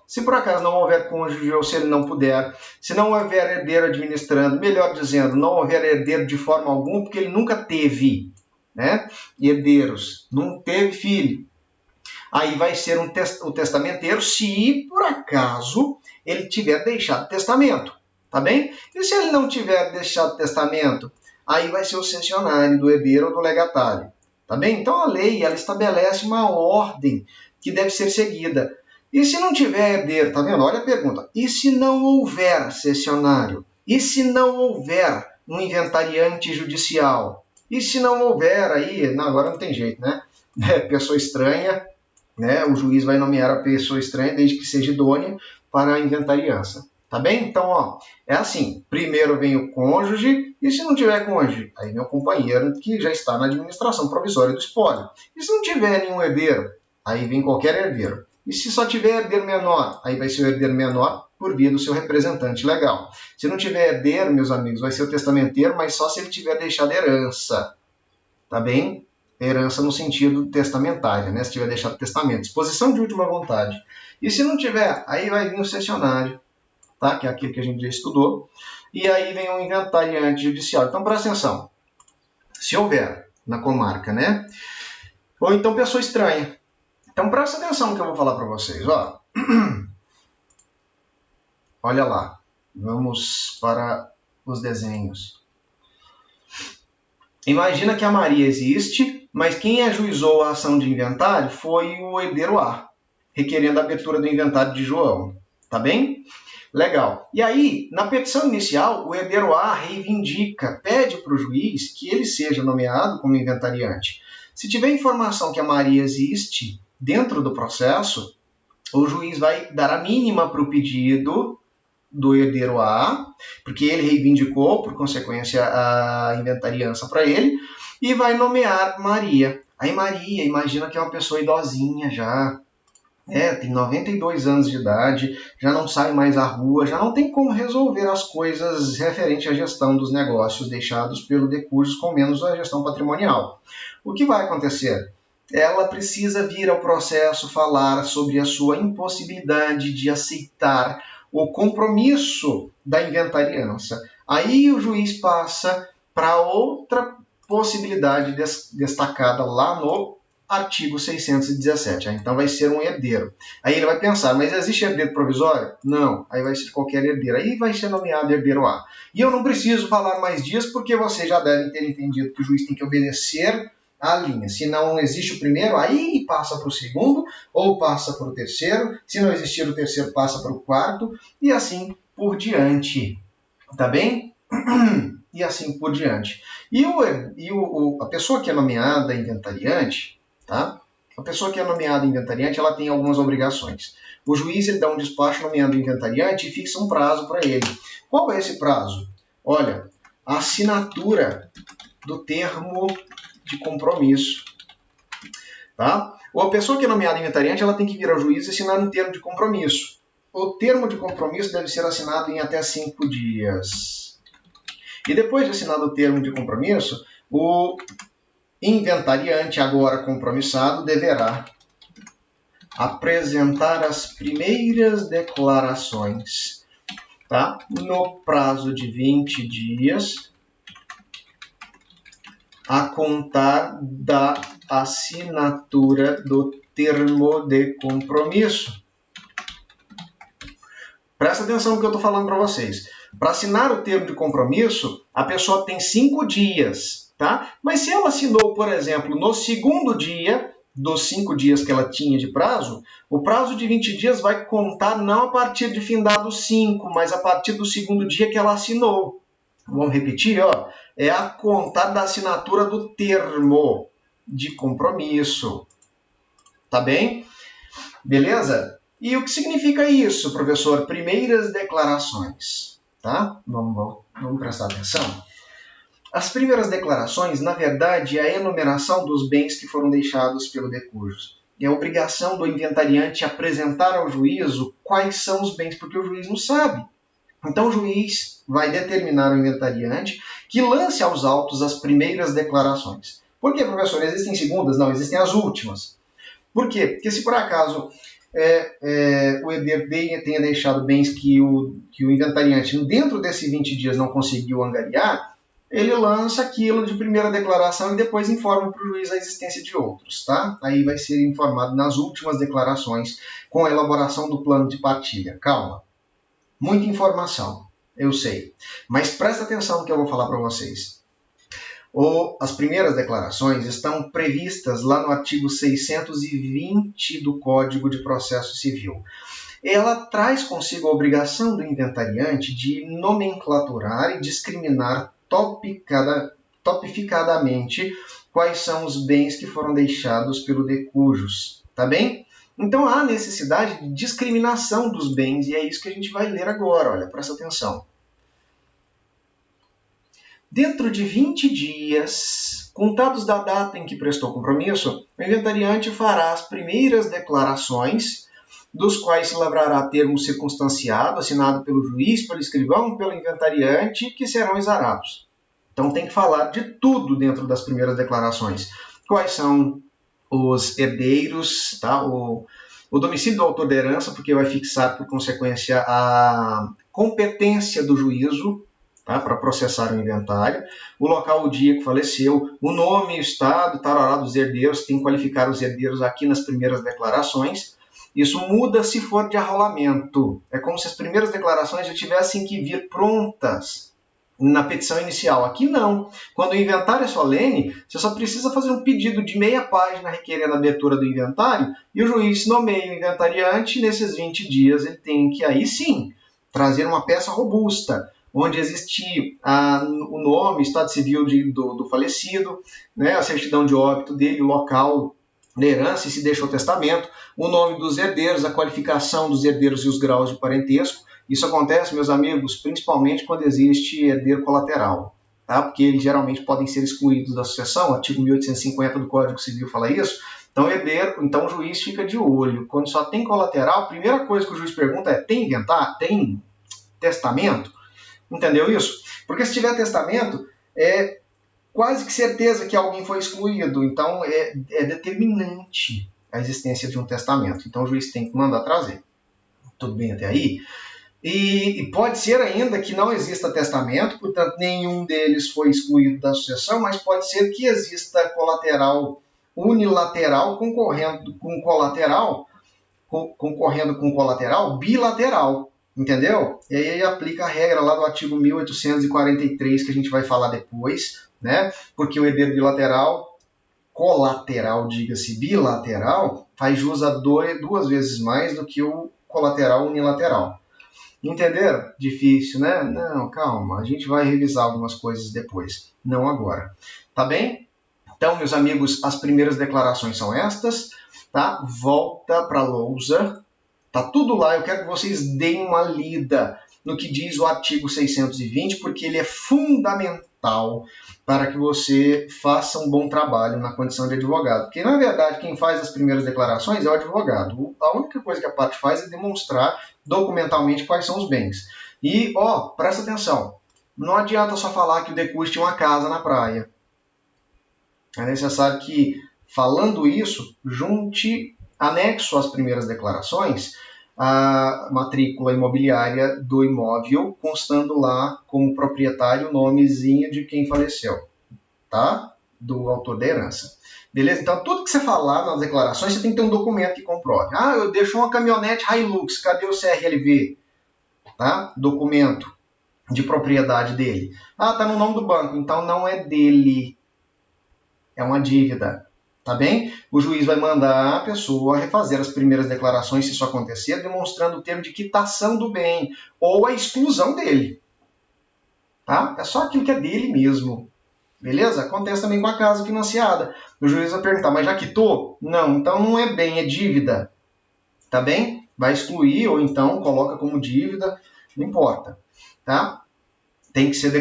se por acaso não houver cônjuge ou se ele não puder, se não houver herdeiro administrando, melhor dizendo, não houver herdeiro de forma alguma, porque ele nunca teve, né, herdeiros, não teve filho, aí vai ser o testamenteiro se por acaso ele tiver deixado testamento, tá bem? E se ele não tiver deixado testamento, aí vai ser o cessionário do herdeiro ou do legatário, tá bem? Então a lei, ela estabelece uma ordem que deve ser seguida. E se não tiver herdeiro, tá vendo? Olha a pergunta. E se não houver cessionário? E se não houver um inventariante judicial? E se não houver aí, não, agora não tem jeito, né? Pessoa estranha, né? O juiz vai nomear a pessoa estranha desde que seja idônea para a inventariança. Tá bem? Então, é assim. Primeiro vem o cônjuge, e se não tiver cônjuge, aí vem o companheiro que já está na administração provisória do espólio. E se não tiver nenhum herdeiro, aí vem qualquer herdeiro. E se só tiver herdeiro menor, aí vai ser o herdeiro menor por via do seu representante legal. Se não tiver herdeiro, meus amigos, vai ser o testamenteiro, mas só se ele tiver deixado herança. Tá bem? Herança no sentido testamentário, né? Se tiver deixado testamento. Disposição de última vontade. E se não tiver, aí vai vir o cessionário, tá? Que é aquilo que a gente já estudou. E aí vem o inventariante judicial. Então, presta atenção. Se houver na comarca, né? Ou então pessoa estranha. Então, presta atenção no que eu vou falar para vocês. Ó. Olha lá. Vamos para os desenhos. Imagina que a Maria existe, mas quem ajuizou a ação de inventário foi o herdeiro A, requerendo a abertura do inventário de João. Tá bem? Legal. E aí, na petição inicial, o herdeiro A reivindica, pede para o juiz que ele seja nomeado como inventariante. Se tiver informação que a Maria existe dentro do processo, o juiz vai dar a mínima para o pedido do herdeiro A, porque ele reivindicou, por consequência, a inventariança para ele, e vai nomear Maria. Aí Maria, imagina que é uma pessoa idosinha já, tem 92 anos de idade, já não sai mais à rua, já não tem como resolver as coisas referentes à gestão dos negócios deixados pelo decursos, com menos a gestão patrimonial. O que vai acontecer? Ela precisa vir ao processo falar sobre a sua impossibilidade de aceitar o compromisso da inventariança. Aí o juiz passa para outra possibilidade destacada lá no artigo 617. Então vai ser um herdeiro. Aí ele vai pensar, mas existe herdeiro provisório? Não. Aí vai ser qualquer herdeiro. Aí vai ser nomeado herdeiro A. E eu não preciso falar mais disso, porque vocês já devem ter entendido que o juiz tem que obedecer a linha. Se não existe o primeiro, aí passa para o segundo, ou passa para o terceiro. Se não existir o terceiro, passa para o quarto, e assim por diante. Tá bem? E assim por diante. E a pessoa que é nomeada inventariante, tá? A pessoa que é nomeada inventariante, ela tem algumas obrigações. O juiz ele dá um despacho nomeando inventariante e fixa um prazo para ele. Qual é esse prazo? Olha, a assinatura do termo de compromisso. Tá? Ou a pessoa que é nomeada inventariante, ela tem que vir ao juiz e assinar um termo de compromisso. O termo de compromisso deve ser assinado em até 5 dias. E depois de assinado o termo de compromisso, o inventariante, agora compromissado, deverá apresentar as primeiras declarações, tá? No prazo de 20 dias, a contar da assinatura do termo de compromisso. Presta atenção no que eu estou falando para vocês. Para assinar o termo de compromisso, a pessoa tem 5 dias, tá? Mas se ela assinou, por exemplo, no segundo dia dos 5 dias que ela tinha de prazo, o prazo de 20 dias vai contar não a partir de findados 5, mas a partir do segundo dia que ela assinou. Vamos repetir, ó. É a contar da assinatura do termo de compromisso. Tá bem? Beleza? E o que significa isso, professor? Primeiras declarações. Tá? Vamos prestar atenção. As primeiras declarações, na verdade, é a enumeração dos bens que foram deixados pelo decurso. É a obrigação do inventariante apresentar ao juízo quais são os bens, porque o juiz não sabe. Então o juiz vai determinar ao inventariante que lance aos autos as primeiras declarações. Por quê, professor? Existem segundas? Não, existem as últimas. Por quê? Porque se por acaso o herdeiro tenha deixado bens que o inventariante dentro desses 20 dias não conseguiu angariar, ele lança aquilo de primeira declaração e depois informa para o juiz a existência de outros, tá? Aí vai ser informado nas últimas declarações com a elaboração do plano de partilha. Calma. Muita informação, eu sei. Mas presta atenção no que eu vou falar para vocês. As primeiras declarações estão previstas lá no artigo 620 do Código de Processo Civil. Ela traz consigo a obrigação do inventariante de nomenclaturar e discriminar topificadamente quais são os bens que foram deixados pelo de cujus, tá bem? Então há necessidade de discriminação dos bens e é isso que a gente vai ler agora, olha, presta atenção. Dentro de 20 dias, contados da data em que prestou compromisso, o inventariante fará as primeiras declarações, dos quais se lavrará termo circunstanciado, assinado pelo juiz, pelo escrivão, pelo inventariante, que serão exarados. Então tem que falar de tudo dentro das primeiras declarações. Quais são os herdeiros, tá? O domicílio do autor da herança, porque vai fixar, por consequência, a competência do juízo, tá? Para processar o inventário, o local, o dia que faleceu, o nome, o estado, tarará dos herdeiros, tem que qualificar os herdeiros aqui nas primeiras declarações. Isso muda se for de arrolamento. É como se as primeiras declarações já tivessem que vir prontas na petição inicial. Aqui não. Quando o inventário é solene, você só precisa fazer um pedido de meia página requerendo a abertura do inventário e o juiz nomeia o inventariante e nesses 20 dias ele tem que, aí sim, trazer uma peça robusta, onde existir o nome, estado civil do falecido, né, a certidão de óbito dele, o local da herança, e se deixou testamento, o nome dos herdeiros, a qualificação dos herdeiros e os graus de parentesco. Isso acontece, meus amigos, principalmente quando existe herdeiro colateral, tá? Porque eles geralmente podem ser excluídos da sucessão, o artigo 1850 do Código Civil fala isso. Então o juiz fica de olho. Quando só tem colateral, a primeira coisa que o juiz pergunta é: tem inventário? Tem testamento? Entendeu isso? Porque se tiver testamento, é quase que certeza que alguém foi excluído. Então é determinante a existência de um testamento. Então o juiz tem que mandar trazer. Tudo bem até aí? E pode ser ainda que não exista testamento, portanto nenhum deles foi excluído da sucessão, mas pode ser que exista colateral unilateral concorrendo com colateral bilateral. Entendeu? E aí aplica a regra lá do artigo 1843, que a gente vai falar depois, né? Porque o herdeiro bilateral, colateral, diga-se bilateral, faz jus a duas vezes mais do que o colateral unilateral. Entenderam? Difícil, né? Não, calma, a gente vai revisar algumas coisas depois, não agora. Tá bem? Então, meus amigos, as primeiras declarações são estas, tá? Volta para a lousa. Tá tudo lá, eu quero que vocês deem uma lida no que diz o artigo 620, porque ele é fundamental para que você faça um bom trabalho na condição de advogado. Porque, na verdade, quem faz as primeiras declarações é o advogado. A única coisa que a parte faz é demonstrar documentalmente quais são os bens. E, presta atenção, não adianta só falar que o de cujus tinha uma casa na praia. É necessário que, falando isso, junte anexo às primeiras declarações a matrícula imobiliária do imóvel, constando lá como proprietário o nomezinho de quem faleceu, tá? Do autor da herança. Beleza? Então, tudo que você falar nas declarações, você tem que ter um documento que comprove. Eu deixo uma caminhonete Hilux, cadê o CRLV? Tá? Documento de propriedade dele. Tá no nome do banco, então não é dele. É uma dívida. Tá bem? O juiz vai mandar a pessoa refazer as primeiras declarações, se isso acontecer, demonstrando o termo de quitação do bem ou a exclusão dele. Tá? É só aquilo que é dele mesmo. Beleza? Acontece também com a casa financiada. O juiz vai perguntar, mas já quitou? Não, então não é bem, é dívida. Tá bem? Vai excluir ou então coloca como dívida, não importa. Tá? Tem que ser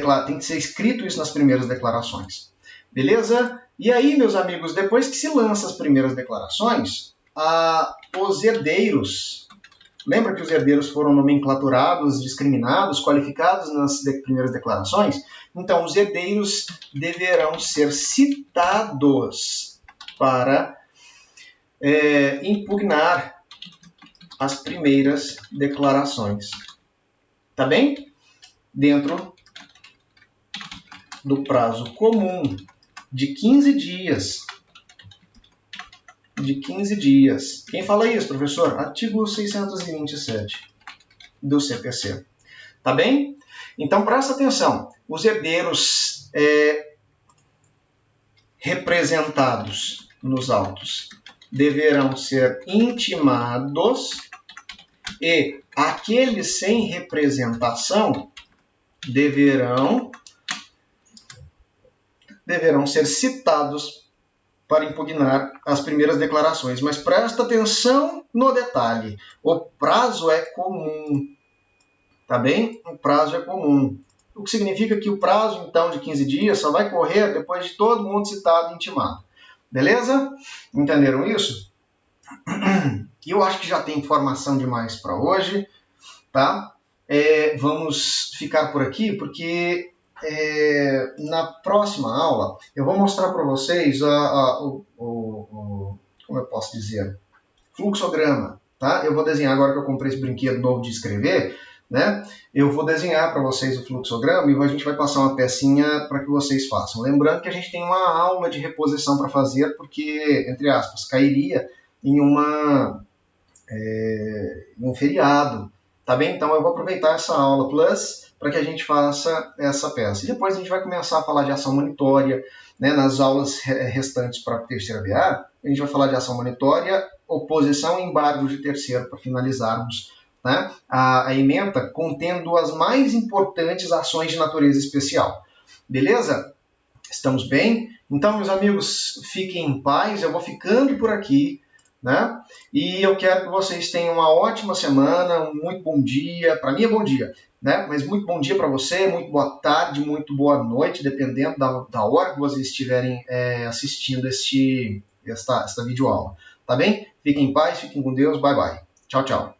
escrito isso nas primeiras declarações. Beleza? E aí, meus amigos, depois que se lança as primeiras declarações, os herdeiros Lembra que os herdeiros foram nomenclaturados, discriminados, qualificados nas primeiras declarações? Então, os herdeiros deverão ser citados para impugnar as primeiras declarações. Tá bem? Dentro do prazo comum de 15 dias. De 15 dias. Quem fala isso, professor? Artigo 627 do CPC. Tá bem? Então, presta atenção. Os herdeiros representados nos autos deverão ser intimados e aqueles sem representação deverão ser citados para impugnar as primeiras declarações. Mas presta atenção no detalhe. O prazo é comum. Tá bem? O prazo é comum. O que significa que o prazo, então, de 15 dias só vai correr depois de todo mundo citado e intimado. Beleza? Entenderam isso? E eu acho que já tem informação demais para hoje. Tá? Vamos ficar por aqui, porque na próxima aula eu vou mostrar para vocês como eu posso dizer, fluxograma, tá? Eu vou desenhar, agora que eu comprei esse brinquedo novo de escrever, né? Eu vou desenhar para vocês o fluxograma e a gente vai passar uma pecinha para que vocês façam. Lembrando que a gente tem uma aula de reposição para fazer, porque, entre aspas, cairia em um feriado, tá bem? Então eu vou aproveitar essa aula Plus para que a gente faça essa peça. E depois a gente vai começar a falar de ação monitória, né? Nas aulas restantes para a terceira BA, a gente vai falar de ação monitória, oposição e embargo de terceiro, para finalizarmos, né, a ementa contendo as mais importantes ações de natureza especial. Beleza? Estamos bem? Então, meus amigos, fiquem em paz, eu vou ficando por aqui, né? E eu quero que vocês tenham uma ótima semana, um muito bom dia. Para mim é bom dia, né? Mas muito bom dia para você, muito boa tarde, muito boa noite, dependendo da hora que vocês estiverem assistindo esta videoaula. Tá bem? Fiquem em paz, fiquem com Deus, bye bye. Tchau, tchau.